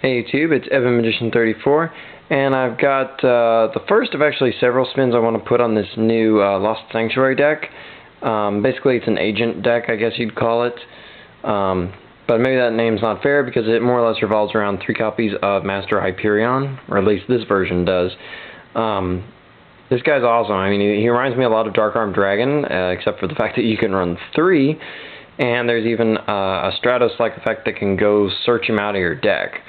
Hey YouTube, it's Evan Magician 34, and I've got the first of actually several spins I want to put on this new Lost Sanctuary deck. Basically it's an agent deck, I guess you'd call it. But maybe that name's not fair because it more or less revolves around 3 copies of Master Hyperion, or at least this version does. This guy's awesome. I mean, he reminds me a lot of Dark Armed Dragon, except for the fact that you can run 3, and there's even a Stratos-like effect that can go search him out of your deck.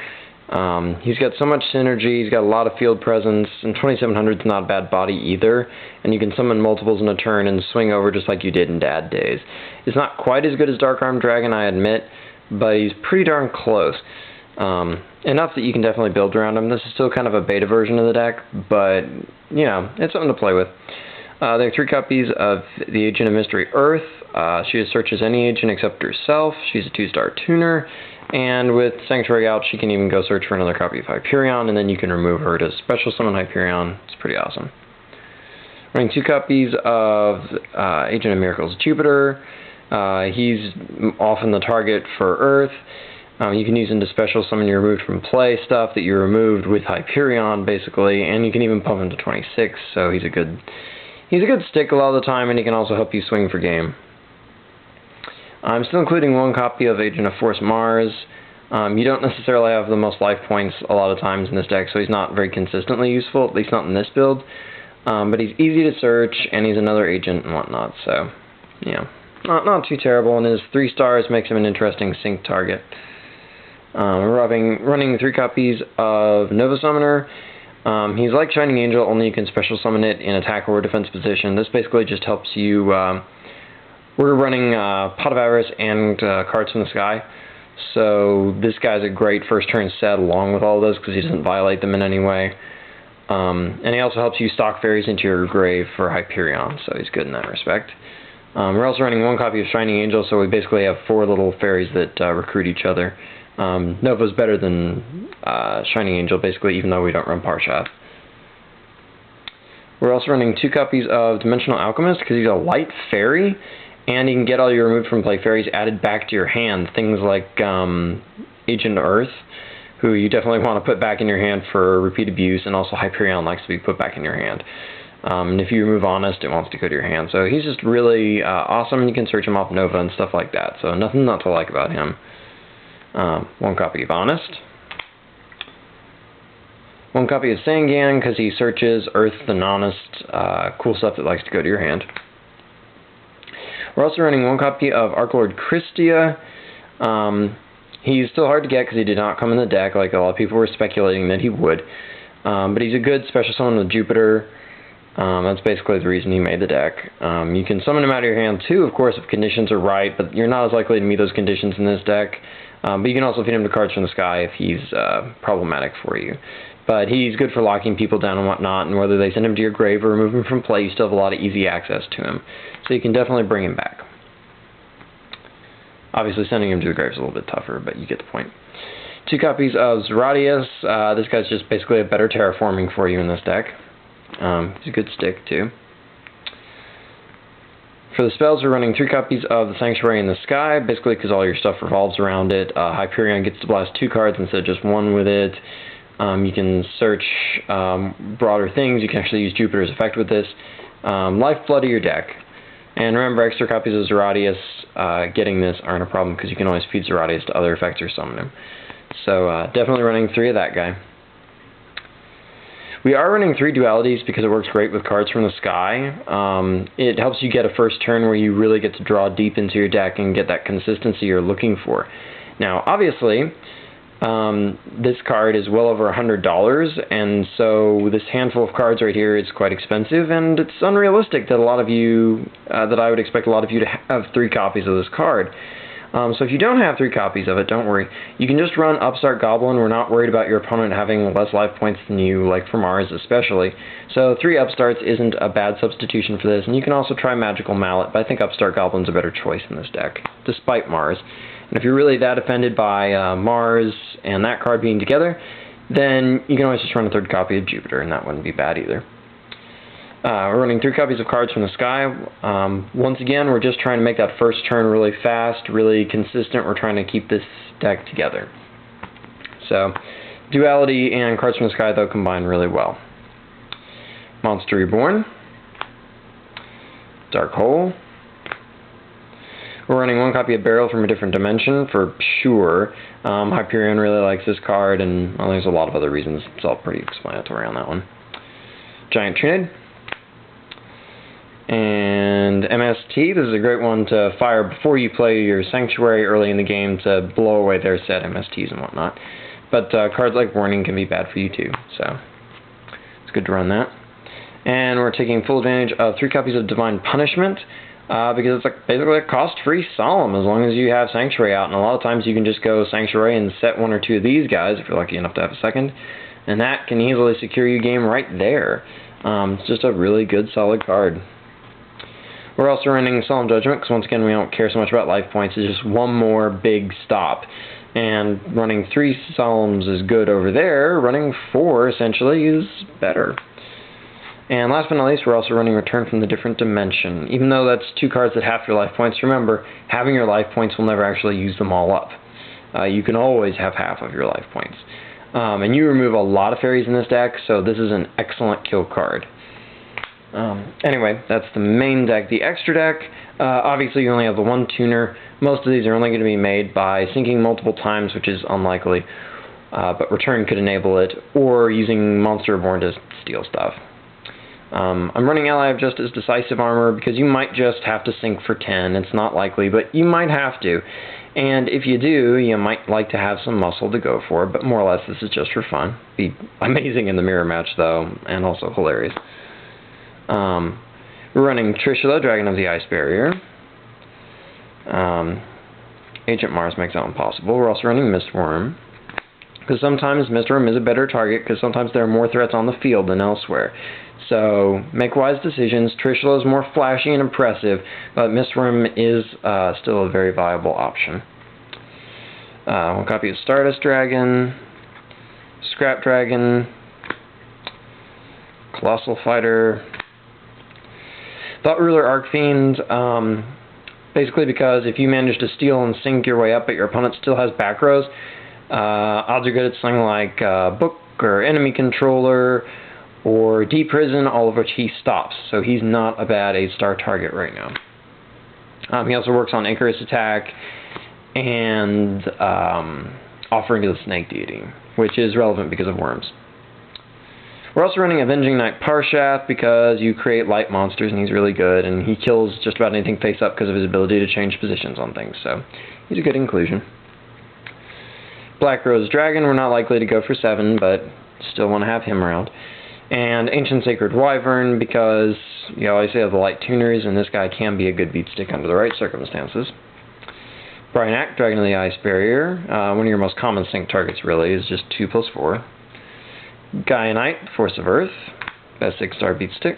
He's got so much synergy, he's got a lot of field presence, and 2700's not a bad body either, and you can summon multiples in a turn and swing over just like you did in Dad Days. It's not quite as good as Dark Armed Dragon, I admit, but he's pretty darn close. Enough that you can definitely build around him. This is still kind of a beta version of the deck, but, you know, it's something to play with. There are 3 copies of the Agent of Mystery Earth. She searches any agent except herself. She's a 2-star tuner. And with Sanctuary out, she can even go search for another copy of Hyperion, and then you can remove her to special summon Hyperion. It's pretty awesome. Running 2 copies of Agent of Miracles Jupiter. He's often the target for Earth. You can use him to special summon your removed from play stuff that you removed with Hyperion, basically, and you can even pump him to 26, so he's a good stick a lot of the time, and he can also help you swing for game. I'm still including 1 copy of Agent of Force Mars. You don't necessarily have the most life points a lot of times in this deck, so he's not very consistently useful, at least not in this build. But he's easy to search, and he's another agent and whatnot, so, you know, not too terrible, and his 3 stars makes him an interesting sync target. We're running 3 copies of Nova Summoner. He's like Shining Angel, only you can special summon it in attack or defense position. This basically just helps you. We're running Pot of Avarice and Cards from the Sky, so this guy's a great first turn set along with all of those because he doesn't violate them in any way. And he also helps you stock fairies into your grave for Hyperion, so he's good in that respect. We're also running 1 copy of Shining Angel, so we basically have 4 little fairies that recruit each other. Nova's better than Shining Angel, basically, even though we don't run Parshath. We're also running 2 copies of Dimensional Alchemist because he's a light fairy, and you can get all your removed from play fairies added back to your hand. Things like Agent Earth, who you definitely want to put back in your hand for repeat abuse, and also Hyperion likes to be put back in your hand. And if you remove Honest, it wants to go to your hand. So he's just really awesome, and you can search him off Nova and stuff like that. So nothing not to like about him. 1 copy of Honest. 1 copy of Sangan, because he searches Earth and Honest, cool stuff that likes to go to your hand. We're also running 1 copy of Archlord Christia. He's still hard to get because he did not come in the deck, like a lot of people were speculating that he would. But he's a good special summon with Jupiter. That's basically the reason he made the deck. You can summon him out of your hand too, of course, if conditions are right, but you're not as likely to meet those conditions in this deck. But you can also feed him to Cards from the Sky if he's problematic for you. But he's good for locking people down and whatnot, and whether they send him to your grave or remove him from play, you still have a lot of easy access to him. So you can definitely bring him back. Obviously sending him to the grave is a little bit tougher, but you get the point. 2 copies of Zeratius. This guy's just basically a better terraforming for you in this deck. He's a good stick too. For the spells, we're running 3 copies of the Sanctuary in the Sky, basically because all your stuff revolves around it. Hyperion gets to blast 2 cards instead of just 1 with it. You can search broader things. You can actually use Jupiter's effect with this. Lifeblood of your deck. And remember, extra copies of Zeratius getting this aren't a problem because you can always feed Zeratius to other effects or summon him. So definitely running 3 of that guy. We are running 3 dualities because it works great with Cards from the Sky. It helps you get a first turn where you really get to draw deep into your deck and get that consistency you're looking for. Now, obviously, this card is well over $100, and so this handful of cards right here is quite expensive, and it's unrealistic that a lot of you, that I would expect a lot of you to have 3 copies of this card. So if you don't have 3 copies of it, don't worry. You can just run Upstart Goblin. We're not worried about your opponent having less life points than you, like for Mars especially. So 3 Upstarts isn't a bad substitution for this, and you can also try Magical Mallet, but I think Upstart Goblin's a better choice in this deck, despite Mars. And if you're really that offended by Mars and that card being together, then you can always just run a 3rd copy of Jupiter, and that wouldn't be bad either. We're running 3 copies of Cards from the Sky. Once again, we're just trying to make that first turn really fast, really consistent. We're trying to keep this deck together. So, Duality and Cards from the Sky, though, combine really well. Monster Reborn. Dark Hole. We're running one copy of Burial from a Different Dimension for sure. Hyperion really likes this card, and well, there's a lot of other reasons. It's all pretty explanatory on that one. Giant Trunid. And MST, this is a great one to fire before you play your Sanctuary early in the game to blow away their set MSTs and whatnot. But cards like Warning can be bad for you too, so it's good to run that. And we're taking full advantage of 3 copies of Divine Punishment, because it's like basically a cost-free Solemn as long as you have Sanctuary out. And a lot of times you can just go Sanctuary and set 1 or 2 of these guys if you're lucky enough to have a second, and that can easily secure you game right there. It's just a really good, solid card. We're also running Solemn Judgment because once again we don't care so much about life points. It's just one more big stop. And running 3 Solemns is good over there. Running 4 essentially is better. And last but not least, we're also running Return from the Different Dimension. Even though that's 2 cards that half your life points, remember, having your life points will never actually use them all up. You can always have half of your life points. And you remove a lot of fairies in this deck, so this is an excellent kill card. Anyway, that's the main deck. The extra deck, obviously you only have the 1 tuner. Most of these are only going to be made by sinking multiple times, which is unlikely. But Return could enable it, or using Monster Reborn to steal stuff. I'm running Ally of Justice Decisive Armor because you might just have to sink for 10. It's not likely, but you might have to. And if you do, you might like to have some muscle to go for, but more or less this is just for fun. Be amazing in the mirror match, though, and also hilarious. We're running Trishula, Dragon of the Ice Barrier. Agent Mars makes that one possible. We're also running Mistworm, because sometimes Mistworm is a better target, because sometimes there are more threats on the field than elsewhere. So, make wise decisions. Trishula is more flashy and impressive, but Mistworm is still a very viable option. 1 copy of Stardust Dragon, Scrap Dragon, Colossal Fighter, Thought Ruler Arcfiend, basically because if you manage to steal and sink your way up, but your opponent still has back rows, odds are good at something like Book or Enemy Controller or Deprison, all of which he stops. So he's not a bad 8-star target right now. He also works on Icarus Attack and Offering to the Snake Deity, which is relevant because of worms. We're also running Avenging Knight Parshath because you create light monsters and he's really good, and he kills just about anything face up because of his ability to change positions on things, so he's a good inclusion. Black Rose Dragon, we're not likely to go for 7, but still want to have him around. And Ancient Sacred Wyvern because you always have the light tuners, and this guy can be a good beat stick under the right circumstances. Bryanak, Dragon of the Ice Barrier, one of your most common sync targets really, is just 2+4. Gaia-Knight, Force of Earth, best 6-star beat stick.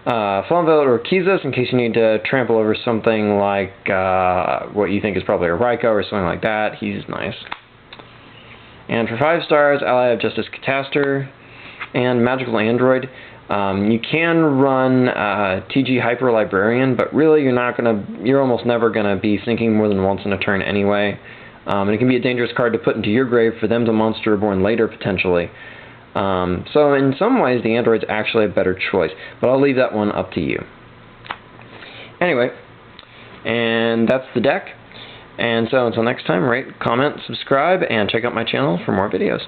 Flamveld or Kizas, in case you need to trample over something like what you think is probably a Raikou or something like that, he's nice. And for 5 stars, Ally of Justice Catastor and Magical Android. You can run TG Hyper Librarian, but really you're almost never gonna be sinking more than once in a turn anyway. And it can be a dangerous card to put into your grave for them to Monster Reborn later, potentially. So in some ways, the Android's actually a better choice, but I'll leave that one up to you. Anyway, and that's the deck. And so until next time, rate, comment, subscribe, and check out my channel for more videos.